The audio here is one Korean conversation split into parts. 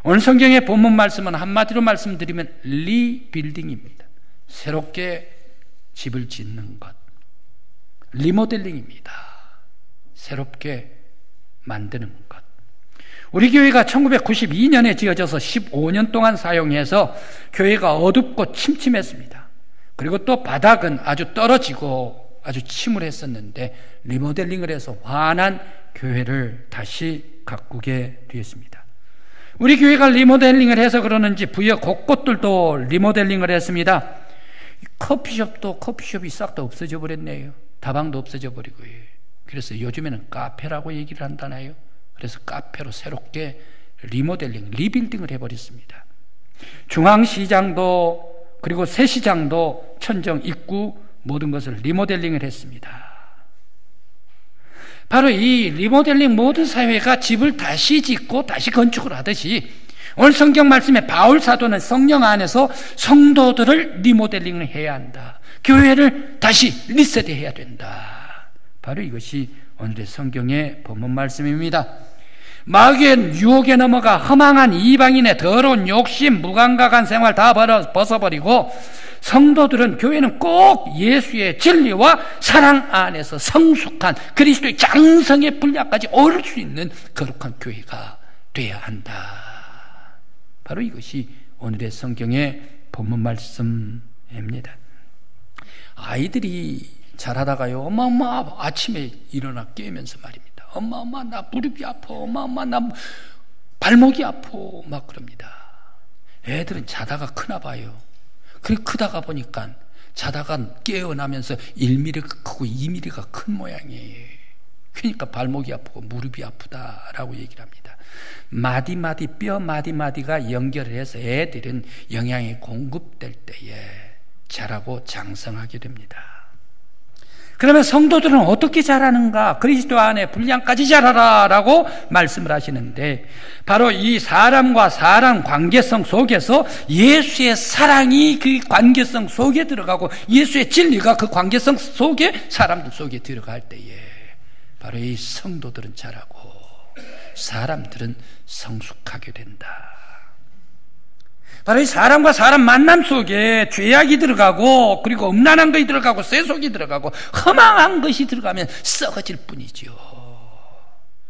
오늘 성경의 본문 말씀은 한마디로 말씀드리면 리빌딩입니다. 새롭게 집을 짓는 것, 리모델링입니다. 새롭게 만드는 것. 우리 교회가 1992년에 지어져서 15년 동안 사용해서 교회가 어둡고 침침했습니다. 그리고 또 바닥은 아주 떨어지고 아주 침울했었는데 리모델링을 해서 환한 교회를 다시 가꾸게 되었습니다. 우리 교회가 리모델링을 해서 그러는지 부여 곳곳들도 리모델링을 했습니다. 커피숍이 싹 다 없어져 버렸네요. 다방도 없어져 버리고요. 그래서 요즘에는 카페라고 얘기를 한다나요. 그래서 카페로 새롭게 리모델링, 리빌딩을 해버렸습니다. 중앙시장도 그리고 새시장도 천정, 입구 모든 것을 리모델링을 했습니다. 바로 이 리모델링 모든 사회가 집을 다시 짓고 다시 건축을 하듯이 오늘 성경 말씀에 바울 사도는 성령 안에서 성도들을 리모델링을 해야 한다. 교회를 다시 리셋해야 된다. 바로 이것이 오늘의 성경의 본문 말씀입니다. 마귀의 유혹에 넘어가 허망한 이방인의 더러운 욕심, 무감각한 생활 다 벗어버리고 성도들은, 교회는 꼭 예수의 진리와 사랑 안에서 성숙한 그리스도의 장성의 분량까지 오를 수 있는 거룩한 교회가 되어야 한다. 바로 이것이 오늘의 성경의 본문 말씀입니다. 아이들이 자라다가요, 엄마 아침에 일어나 깨면서 말입니다. 엄마 나 무릎이 아파, 엄마 나 발목이 아파 막 그럽니다. 애들은 자다가 크나 봐요. 그리고 크다가 보니까 자다가 깨어나면서 1mm가 크고 2mm가 큰 모양이에요. 그러니까 발목이 아프고 무릎이 아프다라고 얘기를 합니다. 마디마디, 뼈 마디마디가 연결을 해서 애들은 영양이 공급될 때에 자라고 장성하게 됩니다. 그러면 성도들은 어떻게 자라는가? 그리스도 안에 분량까지 자라라 라고 말씀을 하시는데, 바로 이 사람과 사람 관계성 속에서 예수의 사랑이 그 관계성 속에 들어가고 예수의 진리가 그 관계성 속에 사람들 속에 들어갈 때에 바로 이 성도들은 자라고 사람들은 성숙하게 된다. 바로 이 사람과 사람 만남 속에 죄악이 들어가고, 그리고 음란한 것이 들어가고, 세속이 들어가고, 허망한 것이 들어가면 썩어질 뿐이죠.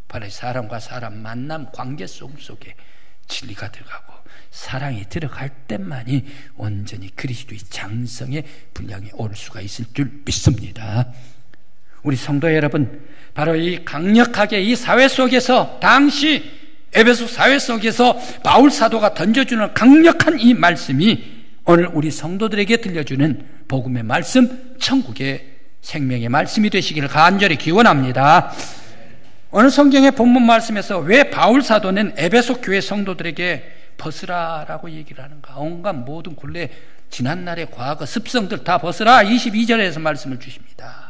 바로 이 사람과 사람 만남 관계성 속에 진리가 들어가고 사랑이 들어갈 때만이 온전히 그리스도의 장성의 분량에 오를 수가 있을 줄 믿습니다. 우리 성도 여러분, 바로 이 강력하게 이 사회 속에서, 당시 에베소 사회 속에서 바울 사도가 던져주는 강력한 이 말씀이 오늘 우리 성도들에게 들려주는 복음의 말씀, 천국의 생명의 말씀이 되시기를 간절히 기원합니다. 오늘 성경의 본문 말씀에서 왜 바울 사도는 에베소 교회 성도들에게 벗으라라고 얘기를 하는가? 온갖 모든 굴레, 지난날의 과거 습성들 다 벗으라, 22절에서 말씀을 주십니다.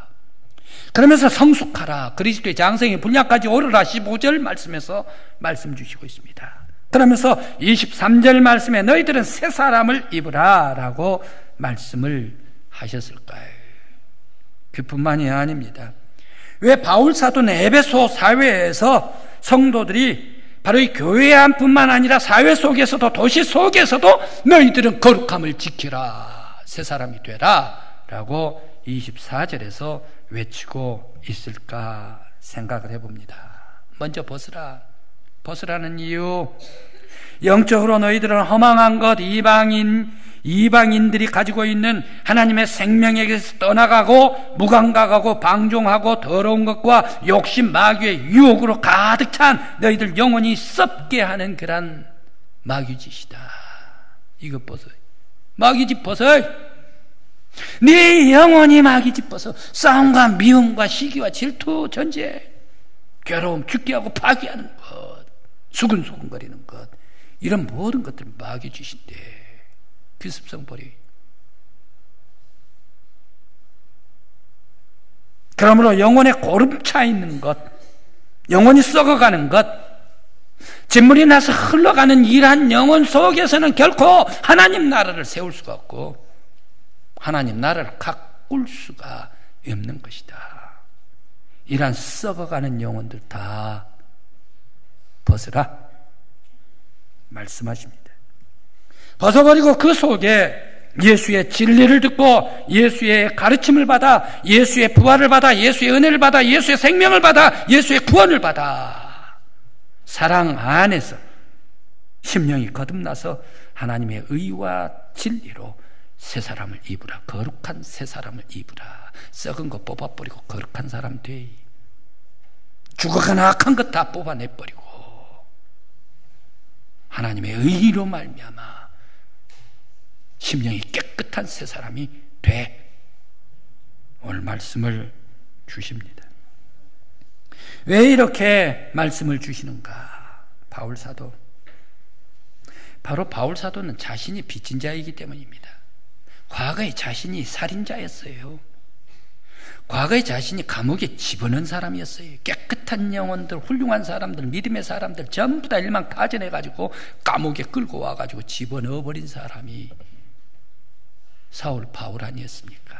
그러면서 성숙하라, 그리스도의 장성의 분량까지 오르라, 15절 말씀에서 말씀 주시고 있습니다. 그러면서 23절 말씀에 너희들은 새 사람을 입으라 라고 말씀을 하셨을까요? 그뿐만이 아닙니다. 왜 바울 사도는 에베소 사회에서 성도들이 바로 이 교회 안뿐만 아니라 사회 속에서도, 도시 속에서도 너희들은 거룩함을 지키라, 새 사람이 되라 라고 24절에서 외치고 있을까 생각을 해봅니다. 먼저 벗으라는 이유, 영적으로 너희들은 허망한 것, 이방인들이 가지고 있는 하나님의 생명에게서 떠나가고 무감각하고 방종하고 더러운 것과 욕심, 마귀의 유혹으로 가득 찬 너희들 영혼이 썩게 하는 그런 마귀짓이다. 이거 벗어, 마귀짓 벗어. 네 영혼이 마귀짓 벗어. 싸움과 미움과 시기와 질투, 전제, 괴로움, 죽게 하고 파괴하는 것, 수근수근거리는 것, 이런 모든 것들은 마귀짓인데 그 습성 버려. 그러므로 영혼에 고름차 있는 것, 영혼이 썩어가는 것, 진물이 나서 흘러가는 이러한 영혼 속에서는 결코 하나님 나라를 세울 수가 없고 하나님 나라를 가꿀 수가 없는 것이다. 이러한 썩어가는 영혼들 다 벗으라. 말씀하십니다. 벗어버리고 그 속에 예수의 진리를 듣고 예수의 가르침을 받아, 예수의 부활을 받아, 예수의 은혜를 받아, 예수의 생명을 받아, 예수의 구원을 받아 사랑 안에서 심령이 거듭나서 하나님의 의와 진리로 새 사람을 입으라. 거룩한 새 사람을 입으라. 썩은 거 뽑아버리고 거룩한 사람 돼. 죽어가나 악한 것 다 뽑아내버리고 하나님의 의로 말미암아 심령이 깨끗한 새 사람이 돼. 오늘 말씀을 주십니다. 왜 이렇게 말씀을 주시는가? 바울 사도, 바로 바울 사도는 자신이 빚진 자이기 때문입니다. 과거에 자신이 살인자였어요. 과거에 자신이 감옥에 집어넣은 사람이었어요. 깨끗한 영혼들, 훌륭한 사람들, 믿음의 사람들 전부 다 일망타전해가지고 감옥에 끌고 와가지고 집어넣어버린 사람이 사울 바울 아니었습니까?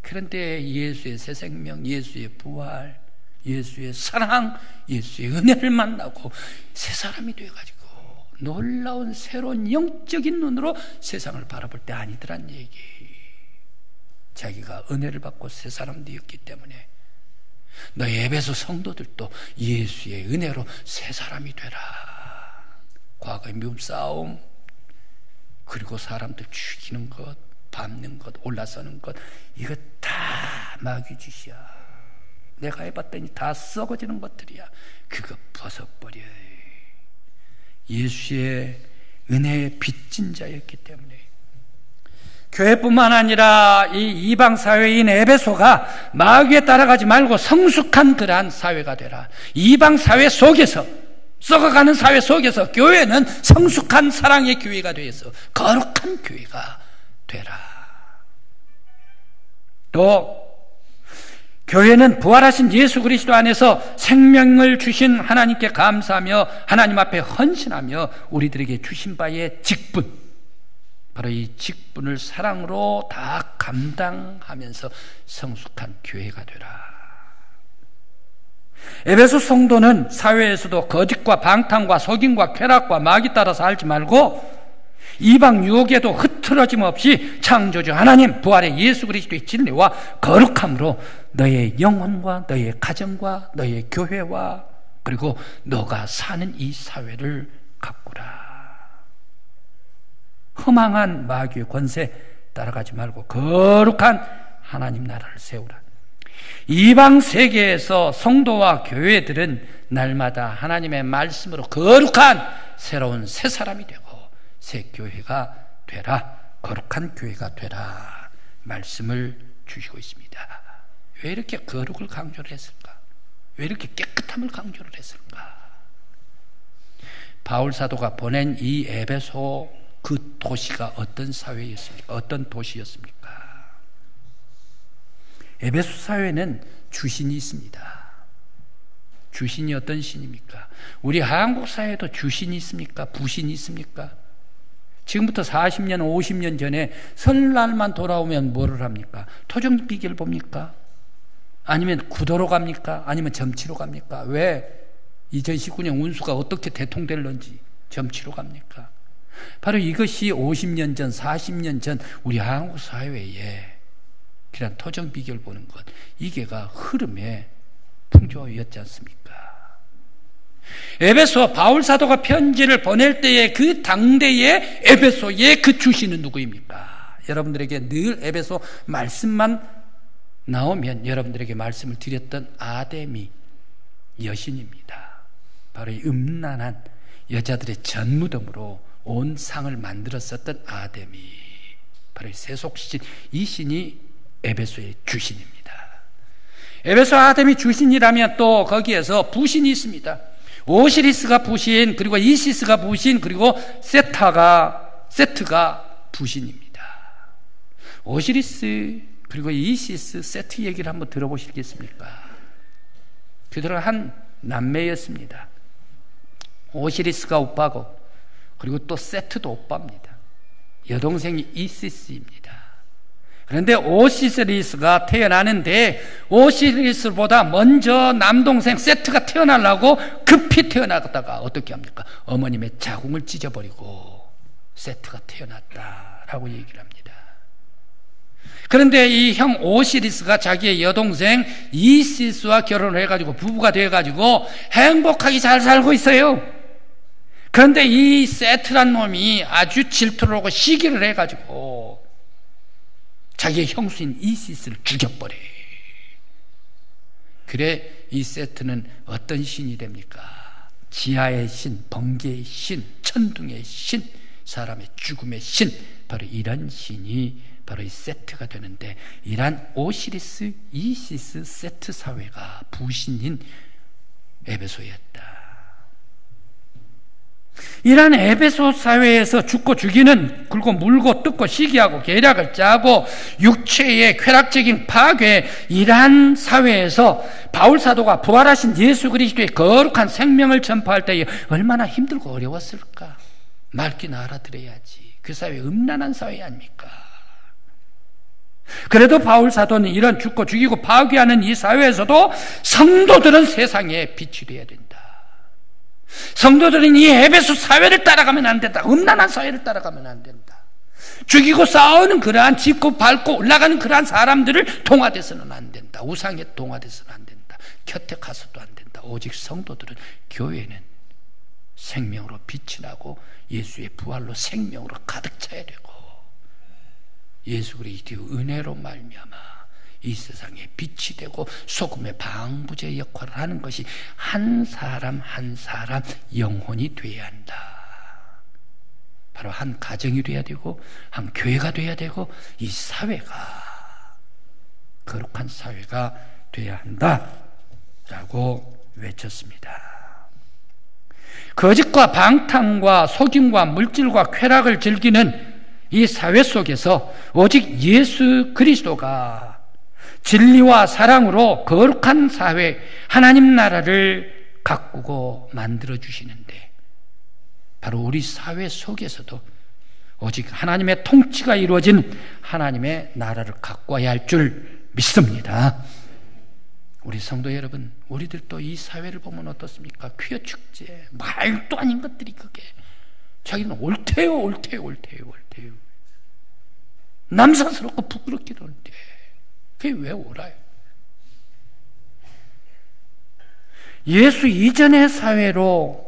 그런데 예수의 새 생명, 예수의 부활, 예수의 사랑, 예수의 은혜를 만나고 새 사람이 돼가지고 놀라운 새로운 영적인 눈으로 세상을 바라볼 때 아니더란 얘기. 자기가 은혜를 받고 새 사람 되었기 때문에 너희 에베소 성도들도 예수의 은혜로 새 사람이 되라. 과거의 미움 싸움, 그리고 사람들 죽이는 것, 밟는 것, 올라서는 것, 이거 다 마귀 짓이야. 내가 해봤더니 다 썩어지는 것들이야. 그거 벗어버려. 예수의 은혜에 빚진 자였기 때문에 교회뿐만 아니라 이 이방 사회인 에베소가 마귀에 따라가지 말고 성숙한 그러한 사회가 되라. 이방 사회 속에서, 썩어가는 사회 속에서 교회는 성숙한 사랑의 교회가 되어서 거룩한 교회가 되라. 또 교회는 부활하신 예수 그리스도 안에서 생명을 주신 하나님께 감사하며 하나님 앞에 헌신하며 우리들에게 주신 바의 직분, 바로 이 직분을 사랑으로 다 감당하면서 성숙한 교회가 되라. 에베소 성도는 사회에서도 거짓과 방탕과 속임과 쾌락과 마귀 따라 살지 말고 이방 유혹에도 흐트러짐 없이 창조주 하나님 부활의 예수 그리스도의 진리와 거룩함으로 너의 영혼과 너의 가정과 너의 교회와 그리고 너가 사는 이 사회를 가꾸라. 허망한 마귀의 권세 따라가지 말고 거룩한 하나님 나라를 세우라. 이방 세계에서 성도와 교회들은 날마다 하나님의 말씀으로 거룩한 새로운 새 사람이 되고 새 교회가 되라. 거룩한 교회가 되라. 말씀을 주시고 있습니다. 왜 이렇게 거룩을 강조를 했을까? 왜 이렇게 깨끗함을 강조를 했을까? 바울 사도가 보낸 이 에베소 그 도시가 어떤 사회였습니까? 어떤 도시였습니까? 에베소 사회는 주신이 있습니다. 주신이 어떤 신입니까? 우리 한국 사회도 주신이 있습니까? 부신이 있습니까? 지금부터 40년, 50년 전에 설날만 돌아오면 뭐를 합니까? 토종비계를 봅니까? 아니면 구도로 갑니까? 아니면 점치로 갑니까? 왜 2019년 운수가 어떻게 대통될런지 점치로 갑니까? 바로 이것이 50년 전, 40년 전 우리 한국 사회에 그런 토종비결 보는 것, 이게가 흐름의 풍조였지 않습니까? 에베소 바울 사도가 편지를 보낼 때의 그 당대의 에베소의 그 주신은 누구입니까? 여러분들에게 늘 에베소 말씀만 나오면 여러분들에게 말씀을 드렸던 아데미 여신입니다. 바로 이 음란한 여자들의 전무덤으로 온 상을 만들었었던 아데미, 바로 이 세속신, 이 신이 에베소의 주신입니다. 에베소 아데미 주신이라면 또 거기에서 부신이 있습니다. 오시리스가 부신, 그리고 이시스가 부신, 그리고 세트가 부신입니다. 오시리스 그리고 이시스, 세트 얘기를 한번 들어보시겠습니까? 그들은 한 남매였습니다. 오시리스가 오빠고 그리고 또 세트도 오빠입니다. 여동생이 이시스입니다. 그런데 오시리스가 태어나는데 오시리스보다 먼저 남동생 세트가 태어나려고 급히 태어나다가 어떻게 합니까? 어머님의 자궁을 찢어버리고 세트가 태어났다라고 얘기를 합니다. 그런데 이 형 오시리스가 자기의 여동생 이시스와 결혼을 해가지고 부부가 되어가지고 행복하게 잘 살고 있어요. 그런데 이 세트란 놈이 아주 질투를 하고 시기를 해가지고 자기의 형수인 이시스를 죽여버려. 그래 이 세트는 어떤 신이 됩니까? 지하의 신, 번개의 신, 천둥의 신, 사람의 죽음의 신, 바로 이런 신이 바로 이 세트가 되는데, 이러한 오시리스, 이시스, 세트 사회가 부신인 에베소였다. 이러한 에베소 사회에서 죽고 죽이는, 굴고 물고 뜯고 시기하고 계략을 짜고 육체의 쾌락적인 파괴, 이러한 사회에서 바울 사도가 부활하신 예수 그리스도의 거룩한 생명을 전파할 때에 얼마나 힘들고 어려웠을까? 말귀나 알아들어야지. 그 사회 음란한 사회 아닙니까? 그래도 바울 사도는 이런 죽고 죽이고 파괴하는 이 사회에서도 성도들은 세상에 빛이 되어야 된다. 성도들은 이 에베소 사회를 따라가면 안 된다. 음란한 사회를 따라가면 안 된다. 죽이고 싸우는 그러한 짚고 밟고 올라가는 그러한 사람들을 동화돼서는 안 된다. 우상에 동화돼서는 안 된다. 곁에 가서도 안 된다. 오직 성도들은, 교회는 생명으로 빛이 나고 예수의 부활로 생명으로 가득 차야 되고, 예수 그리스도의 은혜로 말미암아 이 세상에 빛이 되고 소금의 방부제 역할을 하는 것이 한 사람 한 사람 영혼이 되어야 한다. 바로 한 가정이 되어야 되고 한 교회가 되어야 되고 이 사회가 거룩한 사회가 되어야 한다라고 외쳤습니다. 거짓과 방탕과 속임과 물질과 쾌락을 즐기는 이 사회 속에서 오직 예수 그리스도가 진리와 사랑으로 거룩한 사회, 하나님 나라를 가꾸고 만들어 주시는데, 바로 우리 사회 속에서도 오직 하나님의 통치가 이루어진 하나님의 나라를 가꿔야 할 줄 믿습니다. 우리 성도 여러분, 우리들도 이 사회를 보면 어떻습니까? 퀴어 축제, 말도 아닌 것들이 그게 자기는 옳대요, 옳대요, 옳대요, 옳대요. 남사스럽고 부끄럽기도 한데 그게 왜 옳아요? 예수 이전의 사회로,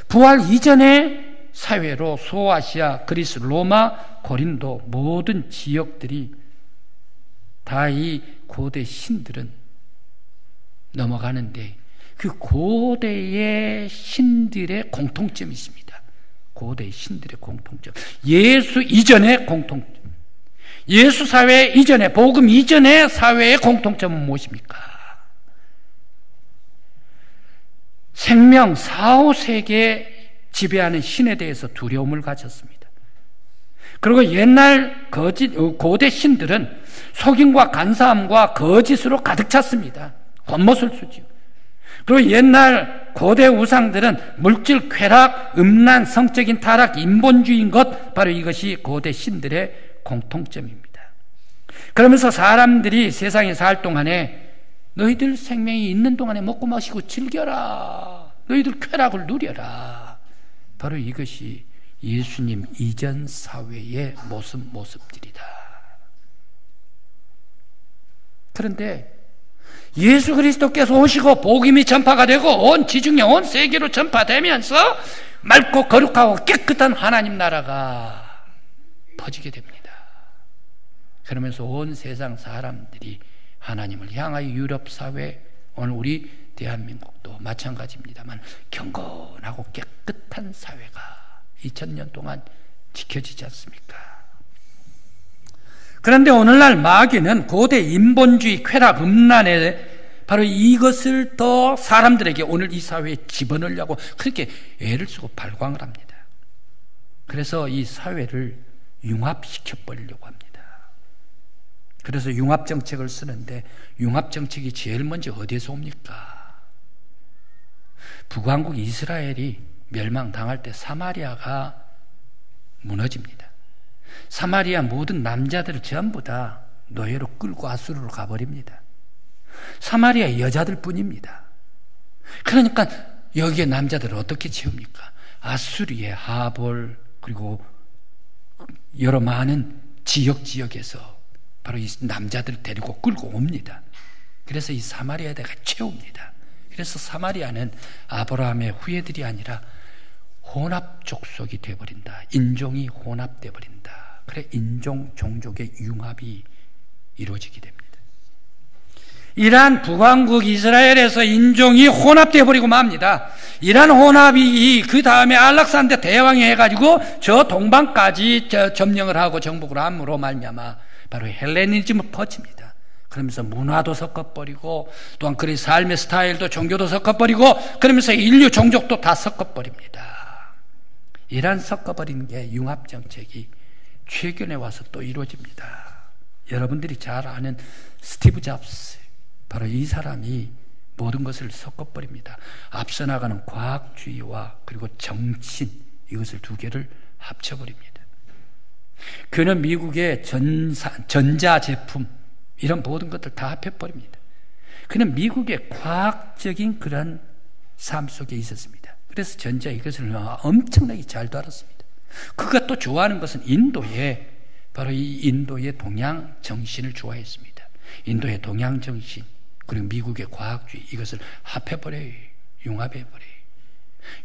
부활 이전의 사회로 소아시아, 그리스, 로마, 고린도 모든 지역들이 다 이 고대 신들은 넘어가는데, 그 고대의 신들의 공통점이 있습니다. 고대의 신들의 공통점, 예수 이전의 공통점, 예수 사회 이전의, 복음 이전의 사회의 공통점은 무엇입니까? 생명 4, 5세계 지배하는 신에 대해서 두려움을 가졌습니다. 그리고 옛날 고대 신들은 속임과 간사함과 거짓으로 가득 찼습니다. 권모술수지요. 그리고 옛날 고대 우상들은 물질 쾌락, 음란, 성적인 타락, 인본주의인 것, 바로 이것이 고대 신들의 공통점입니다. 그러면서 사람들이 세상에 살 동안에 너희들 생명이 있는 동안에 먹고 마시고 즐겨라, 너희들 쾌락을 누려라, 바로 이것이 예수님 이전 사회의 모습들이다. 그런데 예수 그리스도께서 오시고 복음이 전파가 되고 온 지중해 온 세계로 전파되면서 맑고 거룩하고 깨끗한 하나님 나라가 퍼지게 됩니다. 그러면서 온 세상 사람들이 하나님을 향하여, 유럽 사회, 오늘 우리 대한민국도 마찬가지입니다만 경건하고 깨끗한 사회가 2000년 동안 지켜지지 않습니까? 그런데 오늘날 마귀는 고대 인본주의, 쾌락, 음란에 바로 이것을 더 사람들에게 오늘 이 사회에 집어넣으려고 그렇게 애를 쓰고 발광을 합니다. 그래서 이 사회를 융합시켜버리려고 합니다. 그래서 융합정책을 쓰는데, 융합정책이 제일 먼저 어디에서 옵니까? 북왕국 이스라엘이 멸망당할 때 사마리아가 무너집니다. 사마리아 모든 남자들을 전부 다 노예로 끌고 아수르로 가버립니다. 사마리아 여자들 뿐입니다. 그러니까 여기에 남자들을 어떻게 채웁니까? 아수르의 하볼 그리고 여러 많은 지역에서 바로 이 남자들을 데리고 끌고 옵니다. 그래서 이 사마리아에다가 채웁니다. 그래서 사마리아는 아브라함의 후예들이 아니라 혼합 족속이 되어버린다. 인종이 혼합되어 버린다. 그래 인종 종족의 융합이 이루어지게 됩니다. 이러한 북왕국 이스라엘에서 인종이 혼합되어 버리고 맙니다. 이러한 혼합이 그 다음에 알렉산더 대왕이 해가지고 저 동방까지 점령을 하고 정복을 함으로 말미암아 바로 헬레니즘을 퍼집니다. 그러면서 문화도 섞어버리고 또한 그의 삶의 스타일도 종교도 섞어버리고 그러면서 인류 종족도 다 섞어버립니다. 이러한 섞어버린 게 융합정책이 최근에 와서 또 이루어집니다. 여러분들이 잘 아는 스티브 잡스, 바로 이 사람이 모든 것을 섞어버립니다. 앞서 나가는 과학주의와 그리고 정신, 이것을 두 개를 합쳐버립니다. 그는 미국의 전자제품 이런 모든 것들 다 합해버립니다. 그는 미국의 과학적인 그런 삶 속에 있었습니다. 그래서 전자 이것을 엄청나게 잘 다뤘습니다. 그가 또 좋아하는 것은 바로 이 인도의 동양 정신을 좋아했습니다. 인도의 동양 정신 그리고 미국의 과학주의 이것을 합해버려요. 융합해버려요.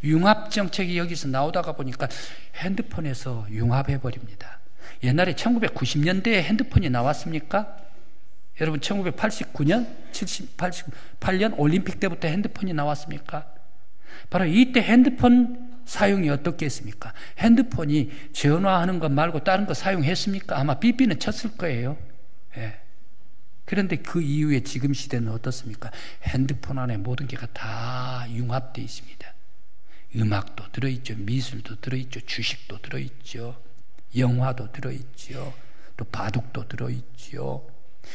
융합 정책이 여기서 나오다가 보니까 핸드폰에서 융합해버립니다. 옛날에 1990년대에 핸드폰이 나왔습니까? 여러분 1989년, 88년 올림픽 때부터 핸드폰이 나왔습니까? 바로 이때 핸드폰 사용이 어떻게 했습니까? 핸드폰이 전화하는 것 말고 다른 거 사용했습니까? 아마 삐삐는 쳤을 거예요. 예. 그런데 그 이후에 지금 시대는 어떻습니까? 핸드폰 안에 모든 게 다 융합되어 있습니다. 음악도 들어있죠. 미술도 들어있죠. 주식도 들어있죠. 영화도 들어있죠. 또 바둑도 들어있죠.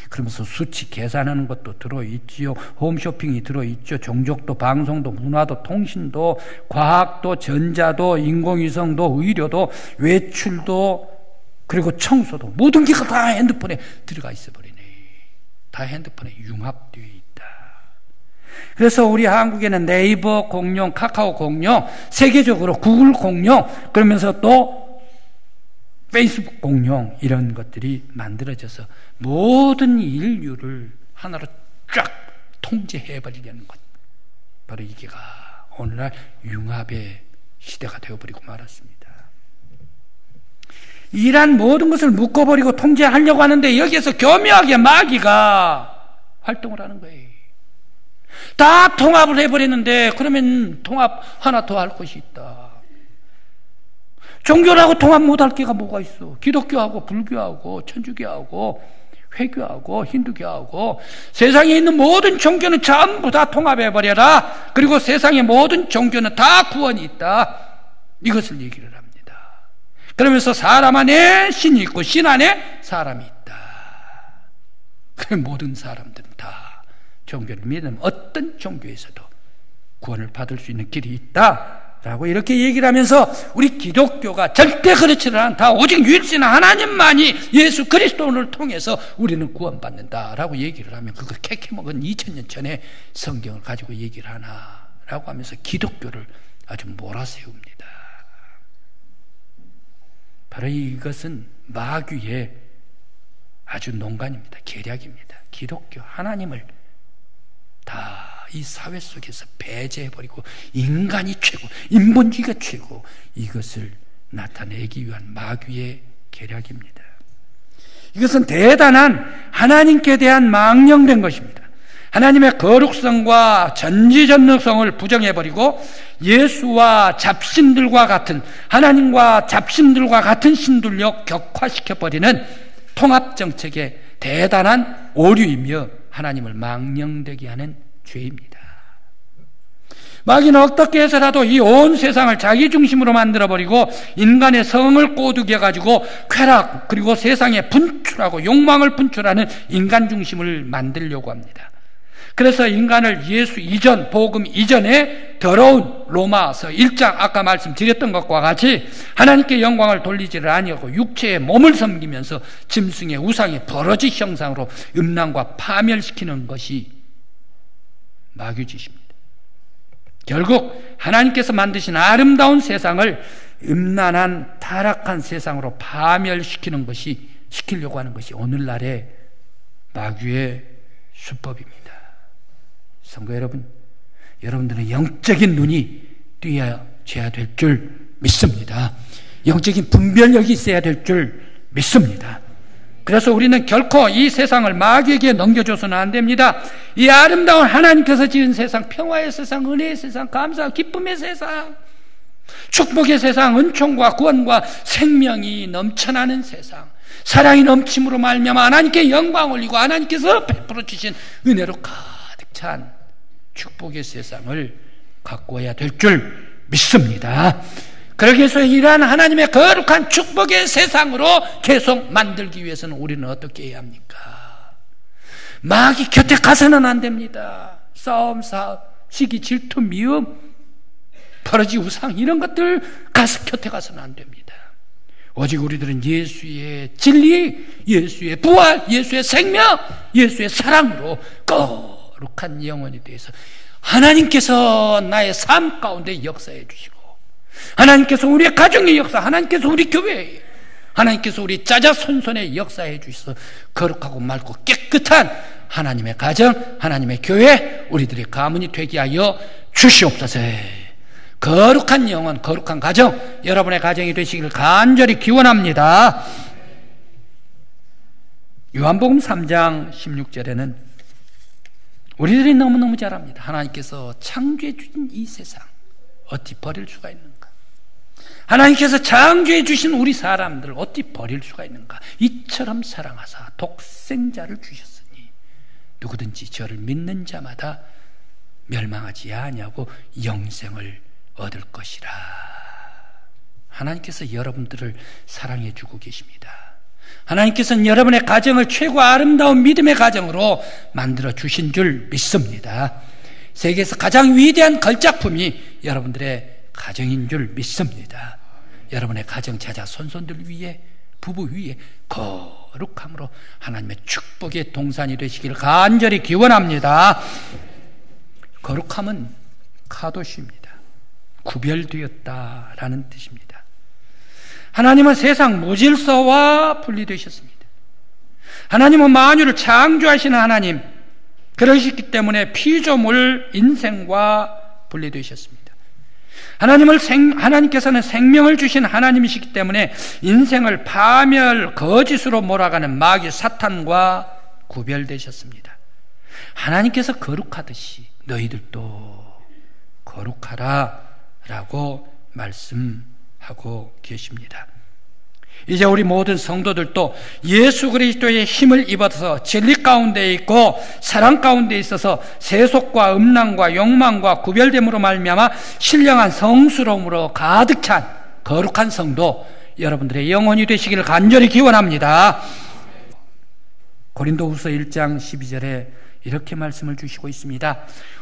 그러면서 수치 계산하는 것도 들어있지요. 홈쇼핑이 들어있죠. 종족도 방송도 문화도 통신도 과학도 전자도 인공위성도 의료도 외출도 그리고 청소도 모든 게 다 핸드폰에 들어가 있어버리네. 다 핸드폰에 융합되어 있다. 그래서 우리 한국에는 네이버 공룡, 카카오 공룡, 세계적으로 구글 공룡, 그러면서 또 페이스북 공룡 이런 것들이 만들어져서 모든 인류를 하나로 쫙 통제해버리려는 것. 바로 이게가 오늘날 융합의 시대가 되어버리고 말았습니다. 이란 모든 것을 묶어버리고 통제하려고 하는데 여기에서 교묘하게 마귀가 활동을 하는 거예요. 다 통합을 해버리는데 그러면 통합 하나 더 할 것이 있다. 종교라고 통합 못할 게가 뭐가 있어? 기독교하고 불교하고 천주교하고 회교하고 힌두교하고 세상에 있는 모든 종교는 전부 다 통합해버려라. 그리고 세상의 모든 종교는 다 구원이 있다. 이것을 얘기를 합니다. 그러면서 사람 안에 신이 있고 신 안에 사람이 있다. 그 모든 사람들은 다 종교를 믿으면 어떤 종교에서도 구원을 받을 수 있는 길이 있다 라고 이렇게 얘기를 하면서 우리 기독교가 절대 그렇지는 않다. 오직 유일신 하나님만이 예수 그리스도를 통해서 우리는 구원받는다라고 얘기를 하면 그걸 캐캐먹은 2000년 전에 성경을 가지고 얘기를 하나라고 하면서 기독교를 아주 몰아세웁니다. 바로 이것은 마귀의 아주 농간입니다. 계략입니다. 기독교 하나님을 다 이 사회 속에서 배제해버리고 인간이 최고, 인본주의가 최고, 이것을 나타내기 위한 마귀의 계략입니다. 이것은 대단한 하나님께 대한 망령된 것입니다. 하나님의 거룩성과 전지전능성을 부정해버리고 예수와 잡신들과 같은, 하나님과 잡신들과 같은 신들로 격화시켜버리는 통합정책의 대단한 오류이며 하나님을 망령되게 하는 죄입니다. 마귀는 어떻게 해서라도 이 온 세상을 자기 중심으로 만들어버리고 인간의 성을 꼬두게 가지고 쾌락 그리고 세상에 분출하고 욕망을 분출하는 인간 중심을 만들려고 합니다. 그래서 인간을 예수 이전, 복음 이전에 더러운 로마서 1장 아까 말씀드렸던 것과 같이 하나님께 영광을 돌리지를 아니하고 육체의 몸을 섬기면서 짐승의 우상의 버러지 형상으로 음란과 파멸시키는 것이 마귀짓입니다. 결국 하나님께서 만드신 아름다운 세상을 음란한 타락한 세상으로 파멸시키는 것이, 시키려고 하는 것이 오늘날의 마귀의 수법입니다. 성도 여러분, 여러분들은 영적인 눈이 띄어져야 될 줄 믿습니다. 영적인 분별력이 있어야 될 줄 믿습니다. 그래서 우리는 결코 이 세상을 마귀에게 넘겨줘서는 안 됩니다. 이 아름다운 하나님께서 지은 세상, 평화의 세상, 은혜의 세상, 감사, 기쁨의 세상, 축복의 세상, 은총과 구원과 생명이 넘쳐나는 세상, 사랑이 넘침으로 말미암아 하나님께 영광 올리고 하나님께서 베풀어 주신 은혜로 가득 찬 축복의 세상을 가꾸어야 될 줄 믿습니다. 그러기 위해서 이러한 하나님의 거룩한 축복의 세상으로 계속 만들기 위해서는 우리는 어떻게 해야 합니까? 마귀 곁에 가서는 안 됩니다. 싸움, 시기, 질투, 미움, 버러지, 우상 이런 것들 곁에 가서는 안 됩니다. 오직 우리들은 예수의 진리, 예수의 부활, 예수의 생명, 예수의 사랑으로 거룩한 영혼이 되어서 하나님께서 나의 삶 가운데 역사해 주시고, 하나님께서 우리의 가정의 역사, 하나님께서 우리 교회에, 하나님께서 우리 자자손손에 역사해 주셔서 거룩하고 맑고 깨끗한 하나님의 가정, 하나님의 교회, 우리들의 가문이 되게 하여 주시옵소서. 거룩한 영혼, 거룩한 가정, 여러분의 가정이 되시기를 간절히 기원합니다. 요한복음 3장 16절에는 우리들이 너무너무 잘 압니다. 하나님께서 창조해 주신 이 세상 어찌 버릴 수가 있는가? 하나님께서 창조해 주신 우리 사람들을 어찌 버릴 수가 있는가? 이처럼 사랑하사 독생자를 주셨으니 누구든지 저를 믿는 자마다 멸망하지 아니하고 영생을 얻을 것이라. 하나님께서 여러분들을 사랑해 주고 계십니다. 하나님께서는 여러분의 가정을 최고 아름다운 믿음의 가정으로 만들어 주신 줄 믿습니다. 세계에서 가장 위대한 걸작품이 여러분들의 가정인 줄 믿습니다. 여러분의 가정 자자 손손들 위에, 부부 위에 거룩함으로 하나님의 축복의 동산이 되시기를 간절히 기원합니다. 거룩함은 카도시입니다. 구별되었다라는 뜻입니다. 하나님은 세상 무질서와 분리되셨습니다. 하나님은 만유를 창조하시는 하나님, 그러셨기 때문에 피조물 인생과 분리되셨습니다. 하나님께서는 생명을 주신 하나님이시기 때문에 인생을 파멸, 거짓으로 몰아가는 마귀 사탄과 구별되셨습니다. 하나님께서 거룩하듯이 너희들도 거룩하라 라고 말씀하고 계십니다. 이제 우리 모든 성도들도 예수 그리스도의 힘을 입어서 진리 가운데 있고 사랑 가운데 있어서 세속과 음란과 욕망과 구별됨으로 말미암아 신령한 성스러움으로 가득 찬 거룩한 성도 여러분들의 영혼이 되시기를 간절히 기원합니다. 고린도후서 1장 12절에 이렇게 말씀을 주시고 있습니다.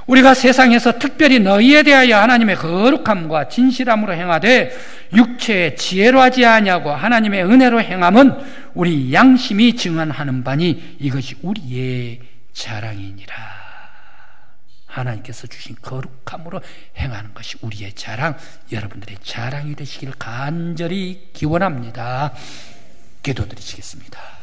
우리가 세상에서 특별히 너희에 대하여 하나님의 거룩함과 진실함으로 행하되 육체의 지혜로 하지 아니하고 하나님의 은혜로 행함은 우리 양심이 증언하는 바니 이것이 우리의 자랑이니라. 하나님께서 주신 거룩함으로 행하는 것이 우리의 자랑, 여러분들의 자랑이 되시기를 간절히 기원합니다. 기도드리시겠습니다.